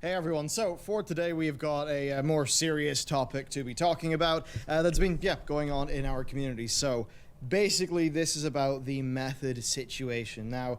Hey everyone, so for today we've got a more serious topic to be talking about that's been going on in our community. So basically this is about the Method situation. Now,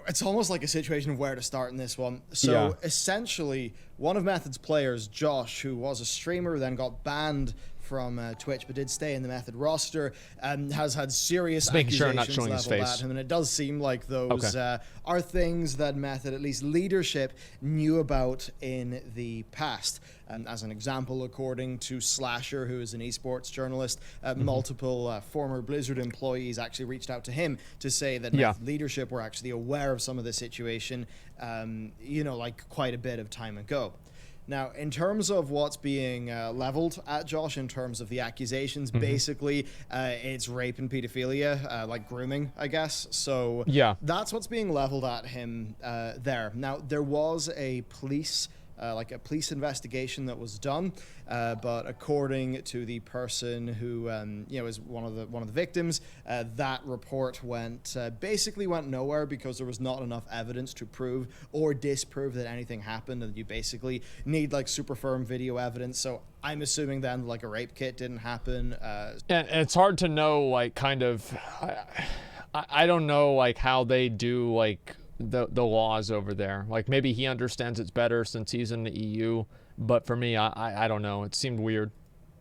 it's almost like a situation of where to start in this one. So essentially, one of Method's players, Josh, who was a streamer, then got banned from Twitch, but did stay in the Method roster, has had serious accusations leveled at him, and it does seem like those are things that Method, at least leadership, knew about in the past. As an example, according to Slasher, who is an esports journalist, multiple former Blizzard employees actually reached out to him to say that Method leadership were actually aware of some of the situation, like quite a bit of time ago. Now, in terms of what's being leveled at Josh, in terms of the accusations, basically, it's rape and pedophilia, like grooming, I guess. So that's what's being leveled at him there. Now, there was a police investigation that was done, but according to the person who is one of the victims, that report basically went nowhere because there was not enough evidence to prove or disprove that anything happened, and you basically need like super firm video evidence. So I'm assuming then like a rape kit didn't happen. And it's hard to know, like, kind of, I don't know like how they do like the laws over there. Like maybe he understands it's better since he's in the EU, but for me, I don't know. It seemed weird.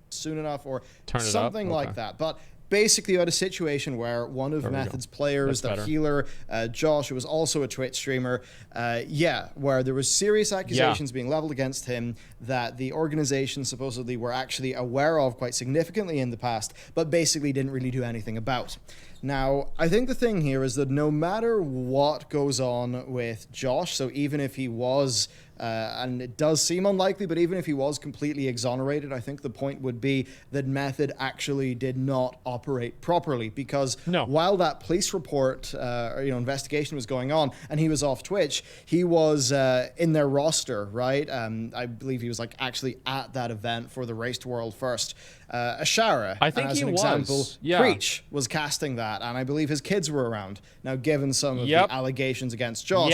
Soon enough, or something like that. But basically, you had a situation where one of Method's players, the healer, Josh, who was also a Twitch streamer, where there was serious accusations being leveled against him that the organization supposedly were actually aware of quite significantly in the past, but basically didn't really do anything about. Now, I think the thing here is that no matter what goes on with Josh, so even if he was, and it does seem unlikely, but even if he was completely exonerated, I think the point would be that Method actually did not operate properly, because while that police report, investigation was going on and he was off Twitch, he was in their roster, right? I believe he was like actually at that event for the Race to World First. Ashara, I think as an example, Preach was casting that, and I believe his kids were around. Now, given some of the allegations against Josh,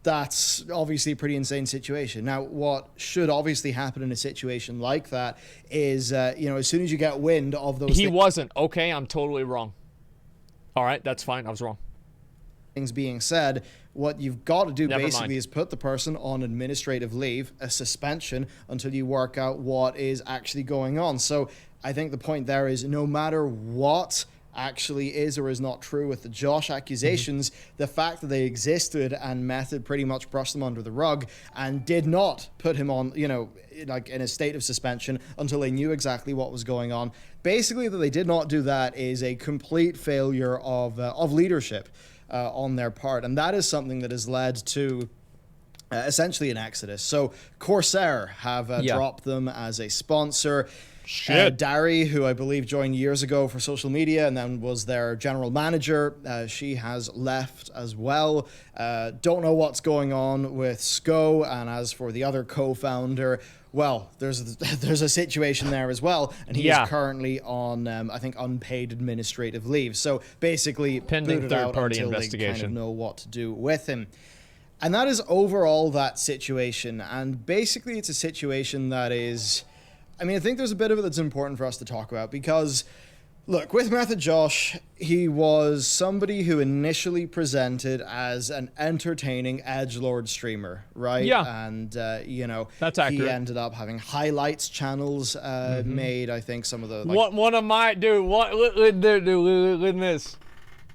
that's obviously a pretty insane situation. Now, what should obviously happen in a situation like that is, as soon as you get wind of those He wasn't. Okay, I'm totally wrong. All right, that's fine. I was wrong. Things being said, what you've got to do basically is put the person on administrative leave, a suspension, until you work out what is actually going on. So I think the point there is no matter what actually is or is not true with the Josh accusations, the fact that they existed and Method pretty much brushed them under the rug and did not put him on, like in a state of suspension until they knew exactly what was going on. Basically, that they did not do that is a complete failure of leadership on their part, and that is something that has led to essentially an exodus. So Corsair have dropped them as a sponsor. Dari, who I believe joined years ago for social media and then was their general manager, she has left as well. Don't know what's going on with Ziqo, and as for the other co-founder, well, there's a situation there as well, and he is currently on, I think, unpaid administrative leave. So basically, pending third-party investigation. They kind of know what to do with him. And that is overall that situation. And basically, it's a situation that is, I think there's a bit of it that's important for us to talk about, because, look, with MethodJosh, he was somebody who initially presented as an entertaining edgelord streamer, right? Yeah. And, that's accurate. He ended up having highlights channels made, I think, some of the... Like, one of my... Dude, look at this.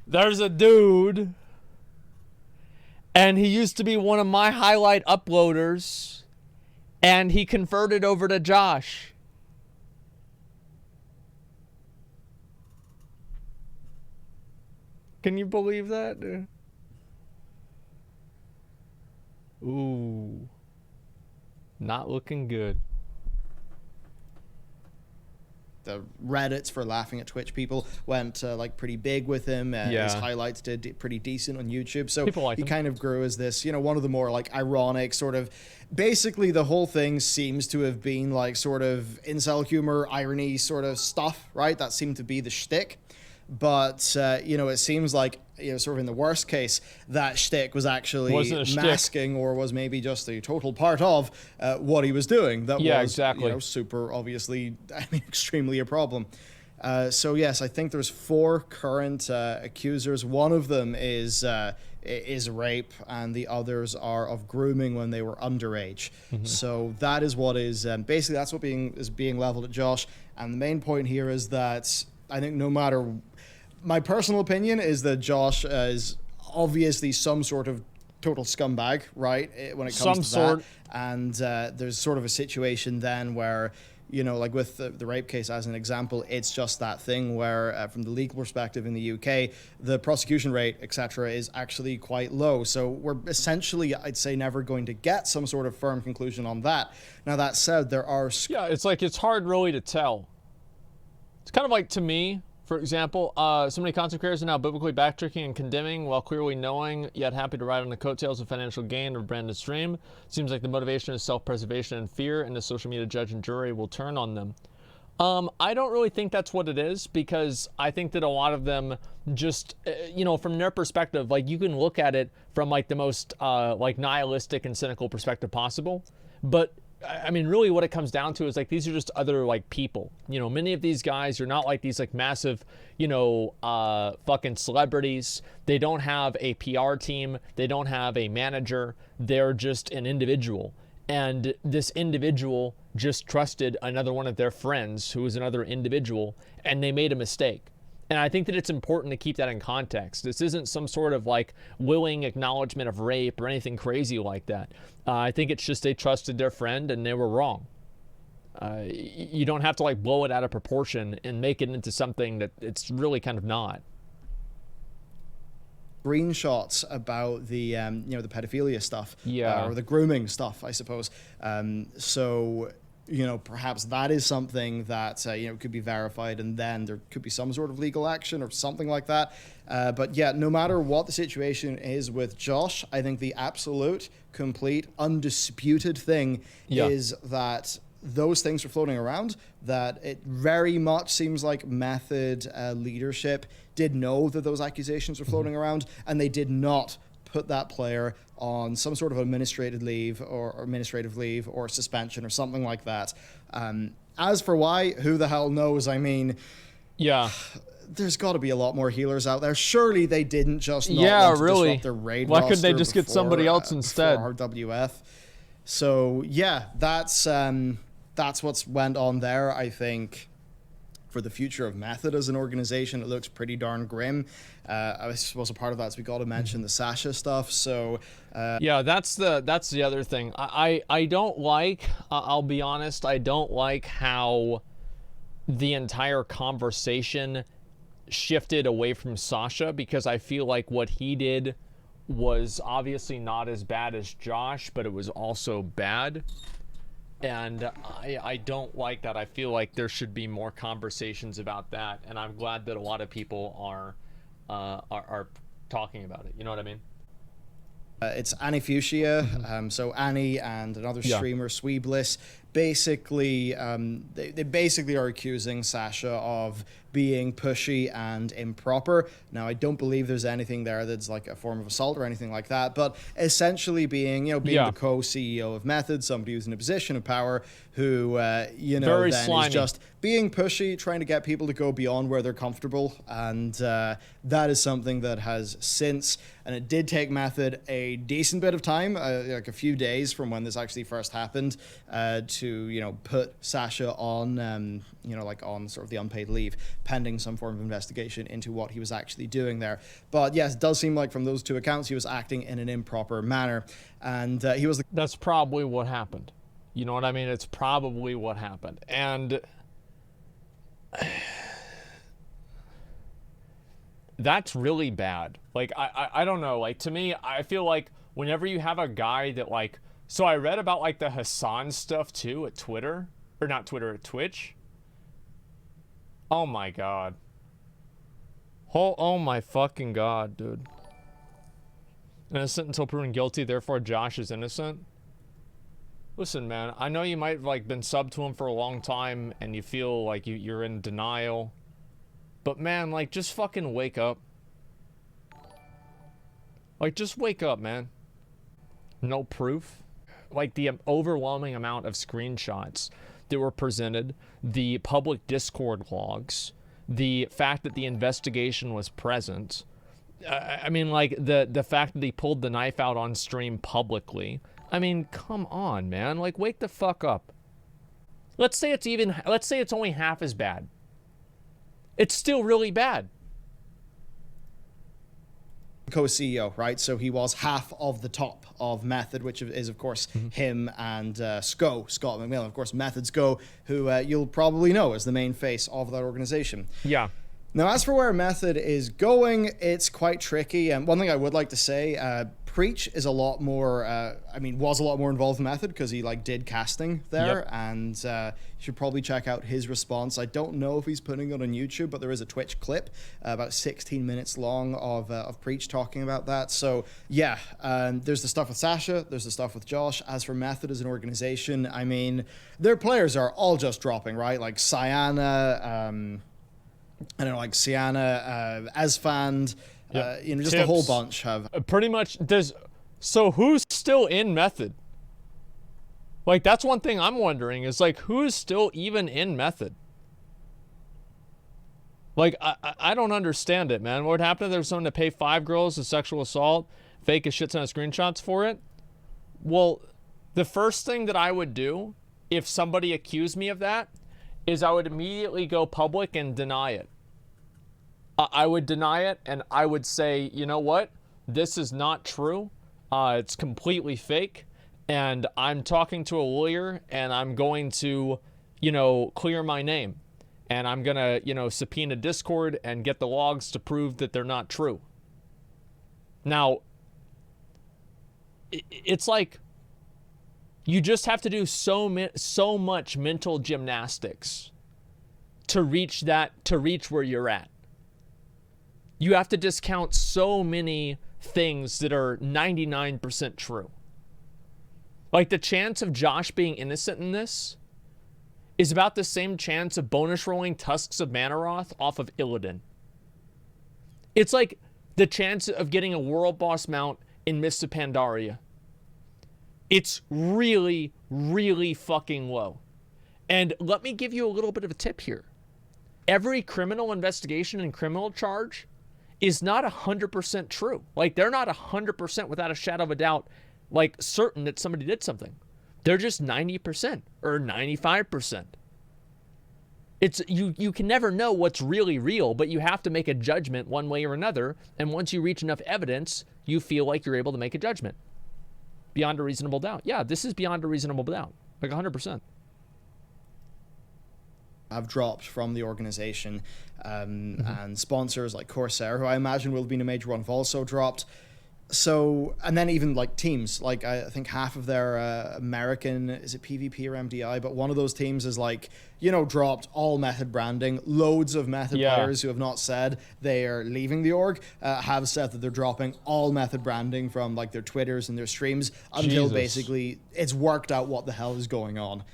There's a dude, and he used to be one of my highlight uploaders, and he converted over to Josh. Can you believe that, dude? Ooh. Not looking good. The Reddits for laughing at Twitch people went pretty big with him. His highlights did pretty decent on YouTube. So he kind of grew as this, one of the more like ironic sort of, basically the whole thing seems to have been like sort of incel humor, irony sort of stuff, right? That seemed to be the shtick. but it seems like sort of in the worst case that shtick was actually masking, or was maybe just a total part of what he was doing. That was exactly. Super obviously, extremely a problem. So yes, I think there's 4 current accusers. One of them is rape, and the others are of grooming when they were underage. So that is what is basically, that's what is being leveled at Josh. And the main point here is that I think no matter, my personal opinion is that Josh is obviously some sort of total scumbag, right? When it comes to that. And there's sort of a situation then where, like with the rape case as an example, it's just that thing where from the legal perspective in the UK, the prosecution rate, etc., is actually quite low. So we're essentially, I'd say, never going to get some sort of firm conclusion on that. Now, that said, there are... Yeah, it's hard really to tell. It's kind of like, to me, for example, so many content creators are now biblically backtracking and condemning while clearly knowing, yet happy to ride on the coattails of financial gain of branded stream. Seems like the motivation is self-preservation and fear, and the social media judge and jury will turn on them. I don't really think that's what it is, because I think that a lot of them just, from their perspective, like, you can look at it from like the most nihilistic and cynical perspective possible, but I mean, really what it comes down to is like, these are just other like people, many of these guys are not like these like massive, fucking celebrities. They don't have a PR team. They don't have a manager. They're just an individual. And this individual just trusted another one of their friends who was another individual, and they made a mistake. And I think that it's important to keep that in context. This isn't some sort of like willing acknowledgement of rape or anything crazy like that. I think it's just they trusted their friend and they were wrong. You don't have to like blow it out of proportion and make it into something that it's really kind of not. Screenshots about the the pedophilia stuff, or the grooming stuff, I suppose. So perhaps that is something that could be verified, and then there could be some sort of legal action or something like that. But yeah, no matter what the situation is with Josh, I think the absolute, complete, undisputed thing is that those things are floating around, that it very much seems like Method leadership did know that those accusations were floating around, and they did not put that player on some sort of administrative leave or suspension or something like that. As for why, who the hell knows? I mean, there's got to be a lot more healers out there. Surely they didn't just not want to disrupt their raid roster. Why couldn't they just get somebody else instead? RWF. So yeah, that's what's went on there. I think for the future of Method as an organization, it looks pretty darn grim. I suppose a part of that is we got to mention the Sasha stuff. So that's the other thing. I don't like. I'll be honest. I don't like how the entire conversation shifted away from Sasha, because I feel like what he did was obviously not as bad as Josh, but it was also bad. And I don't like that. I feel like there should be more conversations about that, and I'm glad that a lot of people are talking about it. You know what I mean? It's Annie Fuchsia, so Annie and another streamer, Sweebliss, basically, they basically are accusing Sasha of being pushy and improper. Now, I don't believe there's anything there that's like a form of assault or anything like that, but essentially being the co-CEO of Method, somebody who's in a position of power, who, then slimy. is just being pushy, trying to get people to go beyond where they're comfortable. And that is something that has since, and it did take Method a decent bit of time, like a few days from when this actually first happened, to, put Sasha on, on sort of the unpaid leave, pending some form of investigation into what he was actually doing there. But yes, it does seem like from those two accounts, he was acting in an improper manner. And he was... That's probably what happened. You know what I mean? It's probably what happened. And that's really bad. Like, I don't know. Like, to me, I feel like whenever you have a guy that, like... So I read about, like, the Hassan stuff, too, at Twitter. Or not Twitter, at Twitch. Oh, my God. Oh, my fucking God, dude. Innocent until proven guilty, therefore Josh is innocent. Listen, man, I know you might have, like, been subbed to him for a long time, and you feel like you're in denial. But man, like, just fucking wake up. Like, just wake up, man. No proof. Like, the overwhelming amount of screenshots that were presented, the public Discord logs, the fact that the investigation was present. I mean, like, the fact that he pulled the knife out on stream publicly. I mean, come on, man. Like, wake the fuck up. Let's say it's only half as bad. It's still really bad. Co-CEO, right? So he was half of the top of Method, which is, of course, him and Scott McMillan. Of course, Method's Go, who you'll probably know as the main face of that organization. Yeah. Now, as for where Method is going, it's quite tricky. And one thing I would like to say, Preach is a lot more, was a lot more involved in Method because he did casting there. Yep. And you should probably check out his response. I don't know if he's putting it on YouTube, but there is a Twitch clip about 16 minutes long of Preach talking about that. So yeah, there's the stuff with Sasha, there's the stuff with Josh. As for Method as an organization, I mean, their players are all just dropping, right? Like Cayna, Sienna, Esfand, Yep. Just a whole bunch have. Pretty much, so who's still in Method? Like, that's one thing I'm wondering, is like, who's still even in Method? Like, I don't understand it, man. What would happen if there was someone to pay 5 girls a sexual assault, fake a shit ton of screenshots for it? Well, the first thing that I would do if somebody accused me of that is I would immediately go public and deny it. I would deny it, and I would say, you know what? This is not true. It's completely fake, and I'm talking to a lawyer, and I'm going to, clear my name, and I'm going to, subpoena Discord and get the logs to prove that they're not true. Now, it's like you just have to do so much mental gymnastics to reach where you're at. You have to discount so many things that are 99% true. Like, the chance of Josh being innocent in this is about the same chance of bonus rolling Tusks of Manaroth off of Illidan. It's like the chance of getting a World Boss mount in Mists of Pandaria. It's really, really fucking low. And let me give you a little bit of a tip here. Every criminal investigation and criminal charge is not 100% true. Like, they're not 100% without a shadow of a doubt, like, certain that somebody did something. They're just 90% or 95%. It's you can never know what's really real, but you have to make a judgment one way or another. And once you reach enough evidence, you feel like you're able to make a judgment beyond a reasonable doubt. Yeah, this is beyond a reasonable doubt, like 100%. Have dropped from the organization, and sponsors like Corsair, who I imagine will have been a major one, have also dropped. So, and then even teams, I think half of their American, is it PvP or MDI, but one of those teams is dropped all Method branding. Loads of Method players who have not said they are leaving the org have said that they're dropping all Method branding from their Twitters and their streams until basically it's worked out what the hell is going on.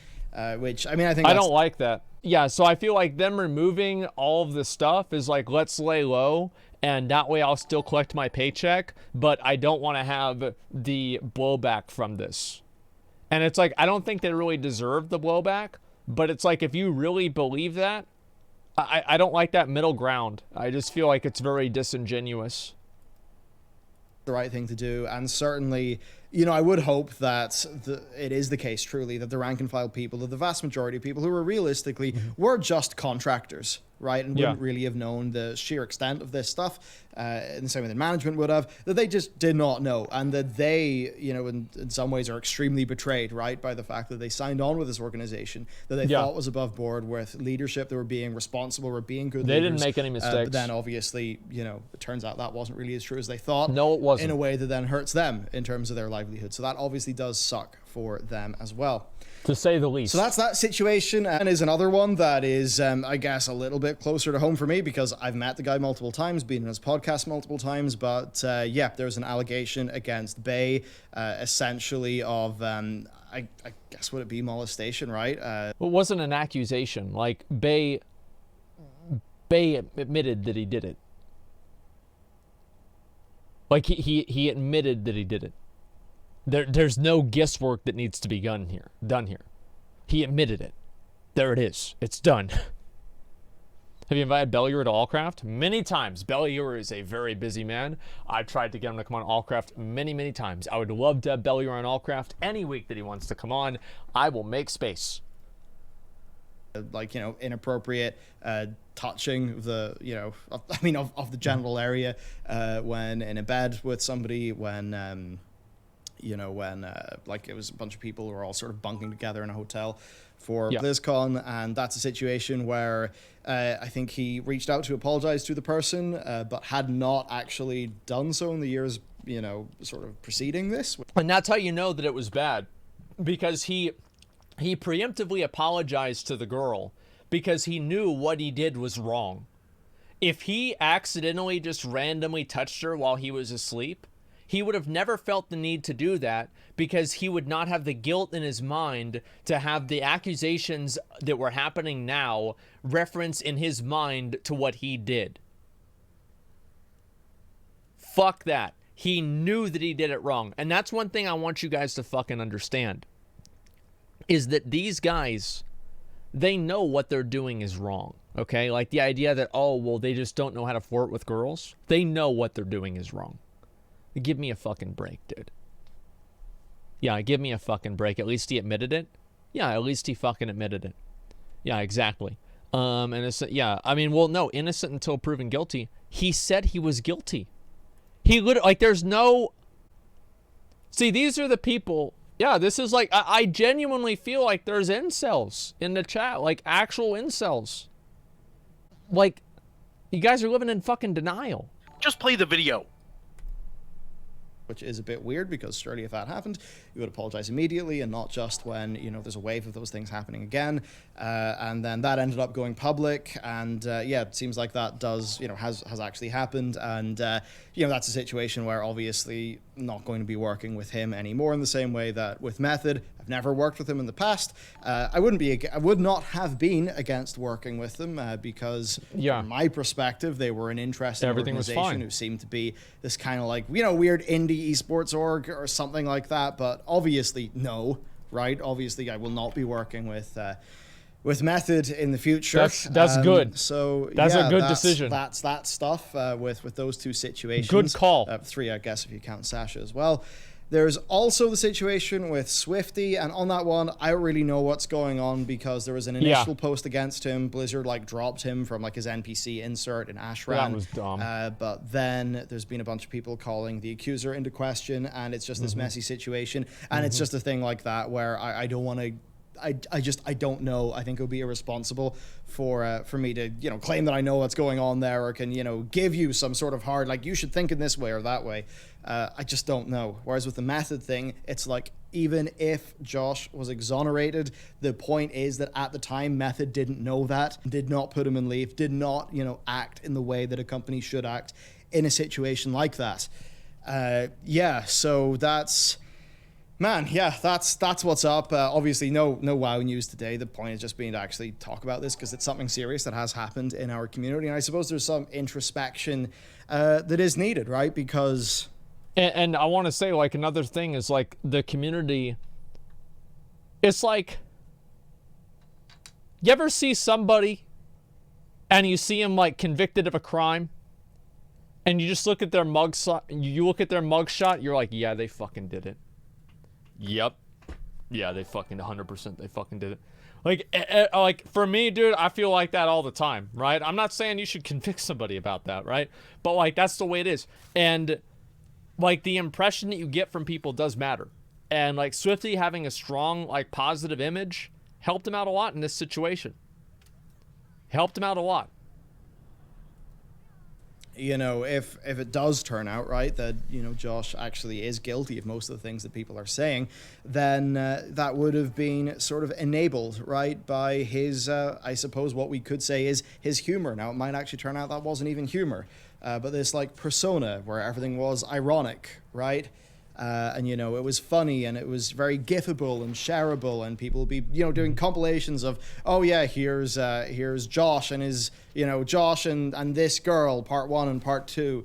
Which, I think I don't like that. Yeah, so I feel like them removing all of the stuff is let's lay low, and that way I'll still collect my paycheck, but I don't want to have the blowback from this. And it's I don't think they really deserve the blowback, but it's if you really believe that, I don't like that middle ground. I just feel like it's very disingenuous. The right thing to do, and certainly I would hope that it is the case truly that the rank and file people, that the vast majority of people who are realistically were just contractors, right, and wouldn't really have known the sheer extent of this stuff, in the same way that management would have, that they just did not know, and that they, in some ways are extremely betrayed, right, by the fact that they signed on with this organization that they thought was above board with leadership, they were being responsible, were being good leaders. They didn't make any mistakes. But then obviously, it turns out that wasn't really as true as they thought. No, it wasn't. In a way that then hurts them in terms of their livelihood. So that obviously does suck for them as well, to say the least. So that's that situation, and is another one that is, I guess, a little bit closer to home for me because I've met the guy multiple times, been in his podcast multiple times, but there's an allegation against Bay, essentially of, I guess, would it be molestation, right? It wasn't an accusation. Bay Bay admitted that he did it. Like, he admitted that he did it. There's no guesswork that needs to be done here. He admitted it. There it is. It's done. Have you invited Bellular to Allcraft? Many times. Bellular is a very busy man. I've tried to get him to come on Allcraft many, many times. I would love to have Bellular on Allcraft any week that he wants to come on. I will make space. Like, you know, inappropriate touching of the, you know, of the genital area when in a bed with somebody, when like it was a bunch of people who were all sort of bunking together in a hotel for BlizzCon, and that's a situation where I think he reached out to apologize to the person, but had not actually done so in the years, you know, sort of preceding this. And that's how you know that it was bad, because he preemptively apologized to the girl because he knew what he did was wrong. If he accidentally just randomly touched her while he was asleep, he would have never felt the need to do that, because he would not have the guilt in his mind to have the accusations that were happening now reference in his mind to what he did. Fuck that. He knew that he did it wrong. And that's one thing I want you guys to fucking understand, is that these guys, they know what they're doing is wrong. Okay? Like the idea that, oh, well, they just don't know how to flirt with girls. They know what they're doing is wrong. Give me a fucking break, dude. Yeah, give me a fucking break. At least he admitted it. Yeah, at least he fucking admitted it. Yeah, exactly. And it's, yeah, I mean, well, no, innocent until proven guilty. He said he was guilty. He literally, like, there's no... See, these are the people... Yeah, this is like, I genuinely feel like there's incels in the chat. Like, actual incels. Like, you guys are living in fucking denial. Just play the video. Which is a bit weird, because surely if that happened, you would apologize immediately, and not just when, you know, there's a wave of those things happening again. And then that ended up going public, and yeah, it seems like that does, you know, has actually happened. And you know, that's a situation where obviously not going to be working with him anymore, in the same way that with Method, I've never worked with him in the past. I would not have been against working with them, because from my perspective, they were an interesting organization who seemed to be this kind of like, you know, weird indie esports org or something like that. But obviously, no, right? Obviously, I will not be working with Method in the future. That's good. So that's a good decision. That's that stuff with those two situations. Good call. Three, I guess, if you count Sasha as well. There's also the situation with Swifty, and on that one, I don't really know what's going on, because there was an initial post against him. Blizzard like dropped him from like his NPC insert in Ashran. That was dumb. But then there's been a bunch of people calling the accuser into question, and it's just this messy situation. And it's just a thing like that where I don't want to. I don't know. I think it would be irresponsible for me to, you know, claim that I know what's going on there, or can, you know, give you some sort of hard, like, you should think in this way or that way. I just don't know. Whereas with the Method thing, it's like, even if Josh was exonerated, the point is that at the time, Method didn't know that, did not put him in leave, did not, you know, act in the way that a company should act in a situation like that. Yeah, so that's... Man, yeah, that's what's up. Obviously, no WoW news today. The point is just being to actually talk about this, because it's something serious that has happened in our community. And I suppose there's some introspection that is needed, right? Because... And I want to say, like, another thing is, like, the community... It's like... You ever see somebody and you see him, like, convicted of a crime, and you just look at their mugshot, you're like, yeah, they fucking did it. Yep. Yeah, they fucking 100%. They fucking did it. Like for me, dude, I feel like that all the time, right? I'm not saying you should convict somebody about that, right? But like that's the way it is. And like the impression that you get from people does matter. And like Swifty having a strong, like positive image helped him out a lot in this situation. Helped him out a lot. You know, if it does turn out, right, that, you know, Josh actually is guilty of most of the things that people are saying, then that would have been sort of enabled, right, by his, I suppose what we could say is his humor. Now, it might actually turn out that wasn't even humor, but this, like, persona where everything was ironic, right? and you know, it was funny and it was very gifable and shareable, and people would be, you know, doing compilations of, oh yeah, here's Josh and his, you know, Josh and this girl, part 1 and part 2.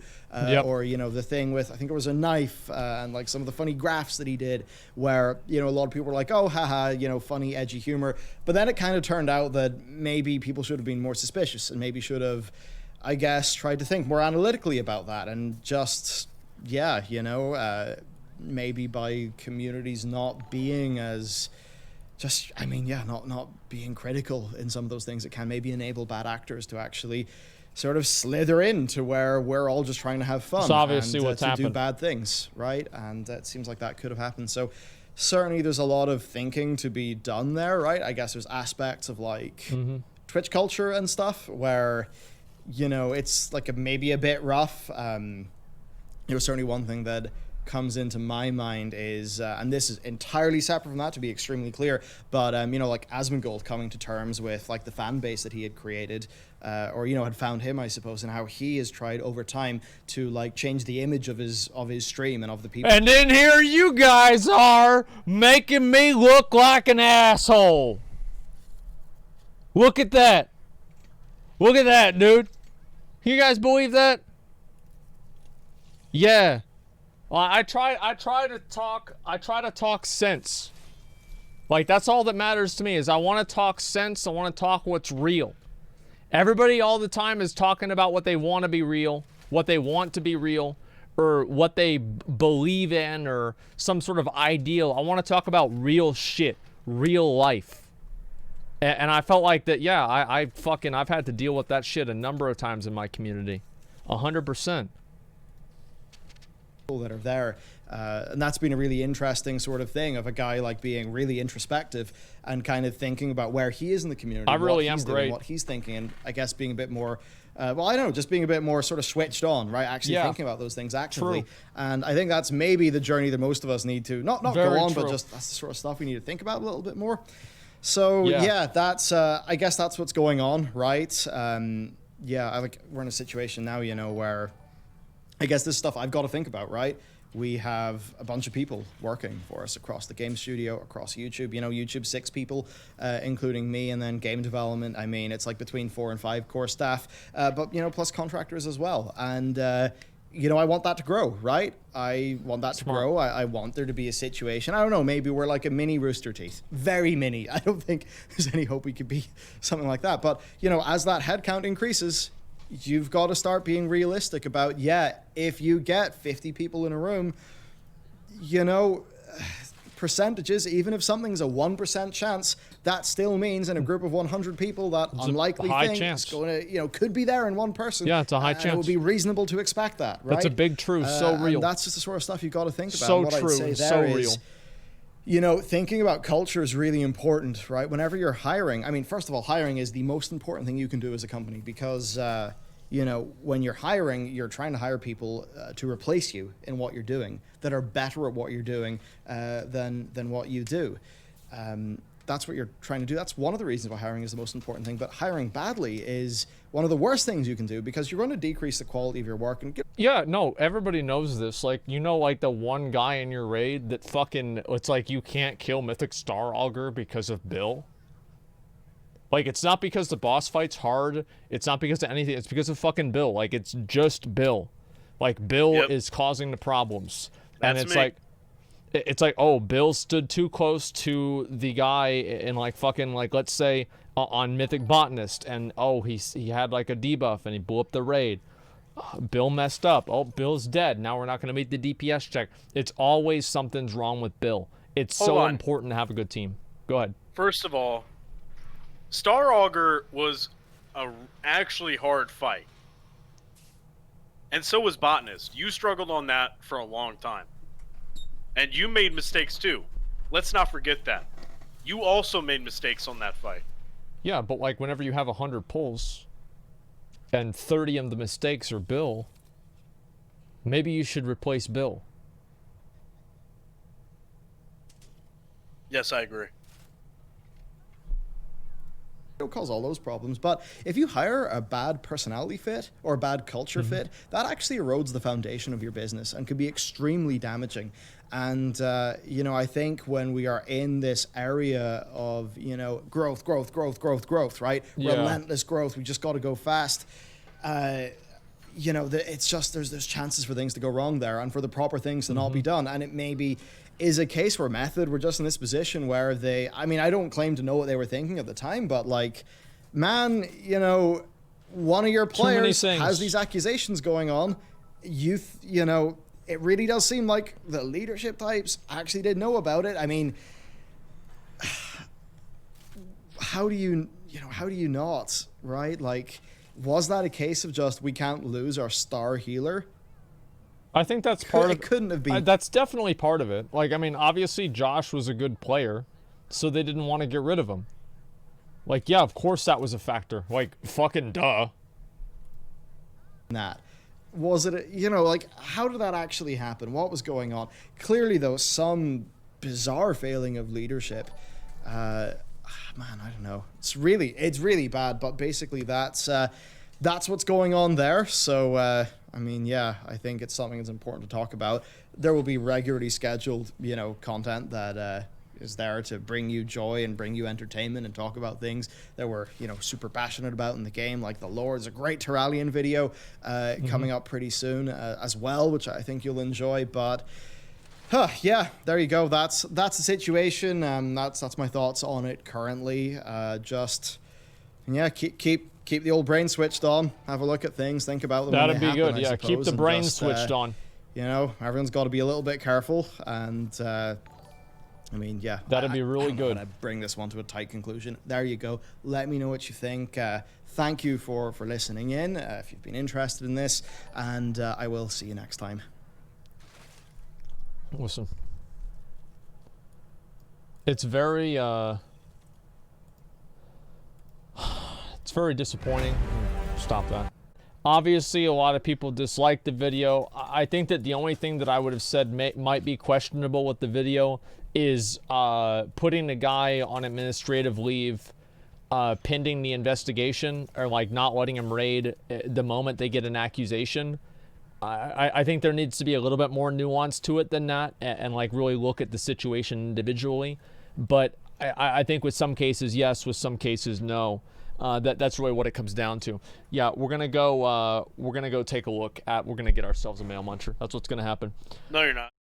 Or, you know, the thing with, I think it was a knife, and like some of the funny graphs that he did, where, you know, a lot of people were like, oh, haha, you know, funny, edgy humor. But then it kind of turned out that maybe people should have been more suspicious, and maybe should have, I guess, tried to think more analytically about that, and just, yeah, you know, maybe by communities not being as, just, I mean, yeah, not being critical in some of those things, it can maybe enable bad actors to actually sort of slither into where we're all just trying to have fun. It's obviously and, what's to happened. do bad things, right? And it seems like that could have happened. So certainly there's a lot of thinking to be done there, right? I guess there's aspects of like Twitch culture and stuff where, you know, it's like maybe a bit rough. You know, certainly one thing that comes into my mind is, and this is entirely separate from that, to be extremely clear, but you know, like Asmongold coming to terms with like the fan base that he had created, or you know, had found him, I suppose, and how he has tried over time to like change the image of his stream and of the people. And then here you guys are making me look like an asshole. Look at that. Look at that, dude. You guys believe that? Yeah. Well, I try to talk sense. Like, that's all that matters to me, is I want to talk sense. I want to talk what's real. Everybody all the time is talking about what they want to be real, what they want to be real, or what they believe in, or some sort of ideal. I want to talk about real shit, real life. And I felt like that, yeah, I've had to deal with that shit a number of times in my community. 100%. That are there, and that's been a really interesting sort of thing of a guy like being really introspective and kind of thinking about where he is in the community. I really am doing, great. What he's thinking, and I guess being a bit more, well, I don't know, just being a bit more sort of switched on, right? Actually thinking about those things actively. True. And I think that's maybe the journey that most of us need to not Very go on, true. but just that's the sort of stuff we need to think about a little bit more. So yeah, that's I guess that's what's going on, right? Yeah, we're in a situation now, you know, where I guess this stuff I've got to think about, right? We have a bunch of people working for us across the game studio, across YouTube. You know, YouTube, 6 people, including me, and then game development. I mean, it's like between 4 and 5 core staff, but, you know, plus contractors as well. And, you know, I want that to grow, right? I want that to grow. I want there to be a situation. I don't know, maybe we're like a mini Rooster Teeth. Very mini. I don't think there's any hope we could be something like that. But, you know, as that headcount increases, you've got to start being realistic about, yeah, if you get 50 people in a room, you know, percentages, even if something's a 1% chance, that still means in a group of 100 people that it's unlikely thing is going to, you know, could be there in one person. Yeah, it's a high chance. It would be reasonable to expect that, right? That's a big truth, so real. And that's just the sort of stuff you've got to think about. So and what true, I'd say so there real. is, you know, thinking about culture is really important, right? Whenever you're hiring, I mean, first of all, hiring is the most important thing you can do as a company because, you know, when you're hiring, you're trying to hire people to replace you in what you're doing that are better at what you're doing than what you do. That's what you're trying to do. That's one of the reasons why hiring is the most important thing. But hiring badly is one of the worst things you can do because you're going to decrease the quality of your work. And yeah, no, everybody knows this. Like, you know, like the one guy in your raid that fucking, it's like you can't kill Mythic Star Augur because of Bill. Like, it's not because the boss fight's hard. It's not because of anything. It's because of fucking Bill. Like, it's just Bill. Like, Bill is causing the problems. And it's like, oh, Bill stood too close to the guy in, like, fucking, like, let's say, on Mythic Botanist. And, oh, he had, like, a debuff, and he blew up the raid. Bill messed up. Oh, Bill's dead. Now we're not going to meet the DPS check. It's always something's wrong with Bill. It's so important to have a good team. Go ahead. First of all, Star Augur was a actually hard fight. And so was Botanist. You struggled on that for a long time. And you made mistakes too. Let's not forget that. You also made mistakes on that fight. Yeah, but like whenever you have 100 pulls and 30 of the mistakes are Bill, maybe you should replace Bill. Yes, I agree. don't cause all those problems. But if you hire a bad personality fit or a bad culture fit, that actually erodes the foundation of your business and can be extremely damaging. And, you know, I think when we are in this area of, you know, growth, right? Yeah. Relentless growth. We just got to go fast. You know, it's just there's chances for things to go wrong there and for the proper things to not be done. And it maybe is a case where Method were just in this position where they, I mean, I don't claim to know what they were thinking at the time, but like, man, you know, one of your players has these accusations going on. You know, it really does seem like the leadership types actually did know about it. I mean, how do you not, right? Like, was that a case of just, we can't lose our star healer? I think that's part of it. It couldn't have been. That's definitely part of it. Like, I mean, obviously Josh was a good player, so they didn't want to get rid of him. Like, yeah, of course that was a factor. Like, fucking duh. That. Was it, you know, like, how did that actually happen? What was going on? Clearly, though, some bizarre failing of leadership. Man, I don't know. It's really bad, but basically that's what's going on there. So, I mean, yeah, I think it's something that's important to talk about. There will be regularly scheduled, you know, content that is there to bring you joy and bring you entertainment and talk about things that we're, you know, super passionate about in the game, like the lore. There's a great Terralion video coming up pretty soon as well, which I think you'll enjoy. But yeah, there you go. That's the situation. That's my thoughts on it currently. Just yeah, keep the old brain switched on. Have a look at things. Think about them. That'd be happen, good. I Yeah, suppose, keep the and brain just, switched on. You know, everyone's got to be a little bit careful. And I mean, yeah, that'd be really good. I'm gonna bring this one to a tight conclusion. There you go. Let me know what you think. Thank you for listening in. If you've been interested in this, and I will see you next time. Listen, it's very disappointing. Stop that. Obviously, a lot of people disliked the video. I think that the only thing that I would have said might be questionable with the video is putting a guy on administrative leave pending the investigation, or like not letting him raid the moment they get an accusation. I think there needs to be a little bit more nuance to it than that, and like really look at the situation individually. But I think with some cases, yes, with some cases, no. That's really what it comes down to. Yeah, we're gonna go take a look at. We're gonna get ourselves a mail muncher. That's what's gonna happen. No, you're not.